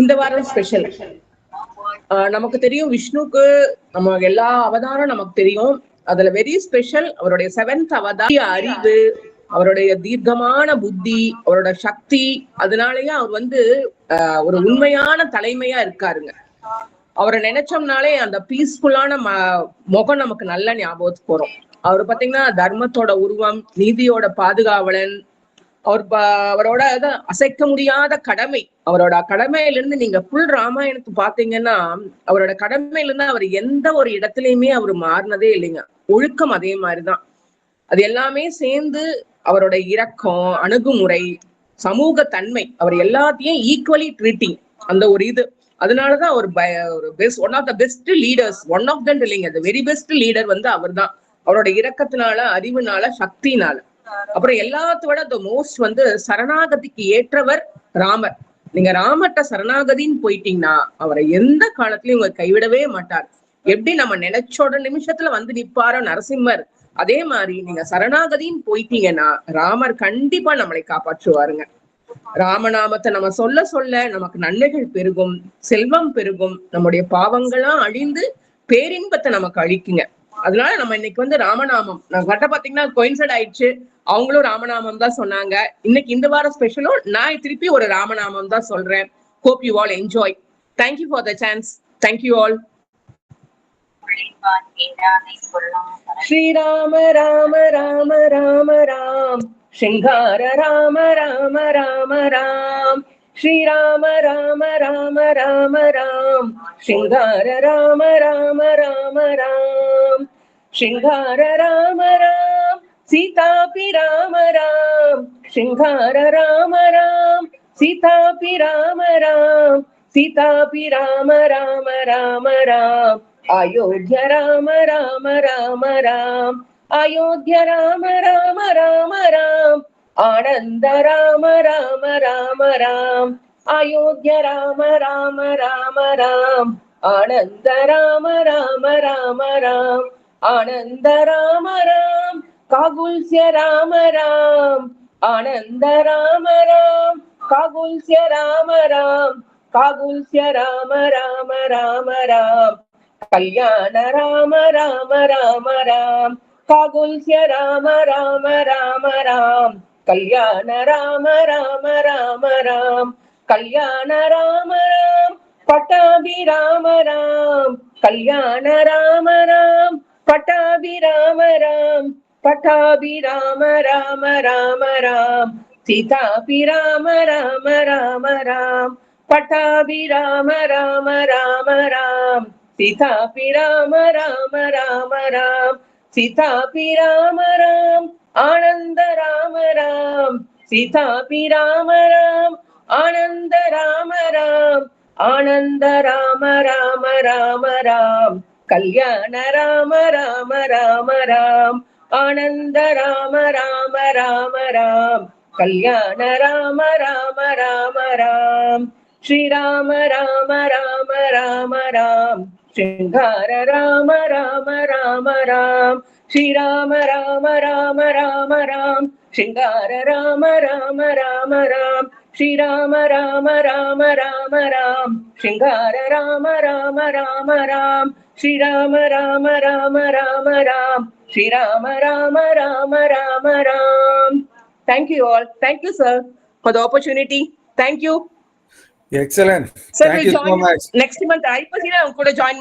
இந்த வாரம் ஸ்பெஷல் நமக்கு தெரியும், விஷ்ணுக்கு நம்ம எல்லா அவதாரம் நமக்கு தெரியும். அதுல வெரி ஸ்பெஷல் அவருடைய 7th அவதார அறிவு, அவருடைய தீர்க்கமான புத்தி, அவரோட சக்தி. அதனாலயே அவர் ஒரு உண்மையான தலைமையா இருக்காருங்க. அவரை நினைச்சோம்னாலே அந்த பீஸ்ஃபுல்லான முகம் நமக்கு நல்ல ஞாபகத்துக்கு வரும். அவர் பாத்தீங்கன்னா தர்மத்தோட உருவம், நீதியோட பாதுகாவலன். அவரோட அசைக்க முடியாத கடமை, அவரோட கடமையில இருந்து நீங்க ஃபுல் ராமாயணத்தை பாத்தீங்கன்னா அவரோட கடமையில இருந்து அவர் எந்த ஒரு இடத்துலயுமே அவர் மாறினதே இல்லைங்க. ஒழுக்கம் அதே மாதிரிதான். அது எல்லாமே சேர்ந்து அவரோட இரக்கம், அணுகுமுறை, சமூக தன்மை, அவர் எல்லாத்தையும் ஈக்குவலி ட்ரீட்டிங், அந்த ஒரு இது. அதனாலதான் அவர் ஒரு one of the best leaders, one of them இல்லைங்க, த வெரி பெஸ்ட் லீடர் அவர் தான். அவரோட இரக்கத்தினால, அறிவுனால, சக்தினால. அப்புறம் எல்லாத்தோட மோஸ்ட் சரணாகதிக்கு ஏற்றவர் ராமர். நீங்க ராமர்ட்ட சரணாகதின்னு போயிட்டீங்கன்னா அவரை எந்த காலத்திலயும் உங்க கைவிடவே மாட்டார். எப்படி நம்ம நினைச்சோட நிமிஷத்துல நிப்பாரோ நரசிம்மர், அதே மாதிரி நீங்க சரணாகதின்னு போயிட்டீங்கன்னா ராமர் கண்டிப்பா நம்மளை காப்பாற்றுவாருங்க. ராமநாமத்தை நம்ம சொல்ல சொல்ல நமக்கு நன்மைகள் பெருகும், செல்வம் பெருகும், நம்முடைய பாவங்கள்லாம் அழிந்து பேரின்பத்தை நமக்கு அழிக்குங்க. அதனால நம்ம இன்னைக்கு ராமநாமம் நான் கரெக்டா பாத்தீங்கன்னா கோயின்சைட் ஆயிடுச்சு. அவங்களும் ராமநாமம் தான் சொன்னாங்க. இன்னைக்கு இந்த வாரம் ஸ்பெஷலும் நான் திருப்பி ஒரு ராமநாமம் தான் சொல்றேன். Hope you all enjoy. Thank you for the chance. Thank you all. Shri Rama Rama Rama Rama Ram, Shringara Rama Rama Rama Ram. Shri Rama Rama Rama Rama Ram, Shringara Rama Rama Rama Ram. Shringara Rama Ram, Sita Pi Rama Ram. Shringara Rama Ram, Sita Pi Rama Ram. Sita Pi Rama Rama Rama Ram. Ayodhya Rama Rama Rama Ram. Ayodhya Rama Rama Rama Ram. Ananda Rama Rama Rama Ram. Ayodhya Rama Rama Rama Ram. Ananda Rama Rama Rama Ram. Ananda Rama Ram. Kagulsya Rama Ram. Ananda Rama Ram. Kagulsya Rama Ram. Kagulsya Rama Rama Rama Ram. Kalyana Rama Rama Rama Ram. Kagulsya Rama Rama Rama Ram. Kalyana Rama Rama Rama Ram. Kalyana Rama Ram. Patabi Rama Ram. Kalyana Rama Ram. Patabi Rama Ram. Patabi Rama Rama Rama Ram. Sita Pi Rama Rama Rama Ram. Patabi Rama Rama Rama Ram. Sita Pi Rama Rama Rama Ram. Sita Pi Rama Ram. Ananda Rama Ram. Sita Pi Rama Ram. Ananda Rama Ram. Ananda Rama Rama Rama Ram. Kalyana Rama Rama Rama Ram. Ananda Rama Rama Rama Ram. Kalyana Rama Rama Rama Ram. Shri Rama Rama Rama Rama Ram. Shringara Rama Rama Rama Ram. Shri Rama Rama Rama Rama Ram. Shringara Rama Rama Rama Ram. Shri Rama Rama Rama Rama Ram. Shringara Rama Rama Rama Ram. Shri Rama Rama Rama Rama Ram. Shri Rama Rama Rama Rama Ram. Thank you all. Thank you, sir, for the opportunity. Thank you. Excellent. Sir, we'll join so much. Next month. I was here. I could join.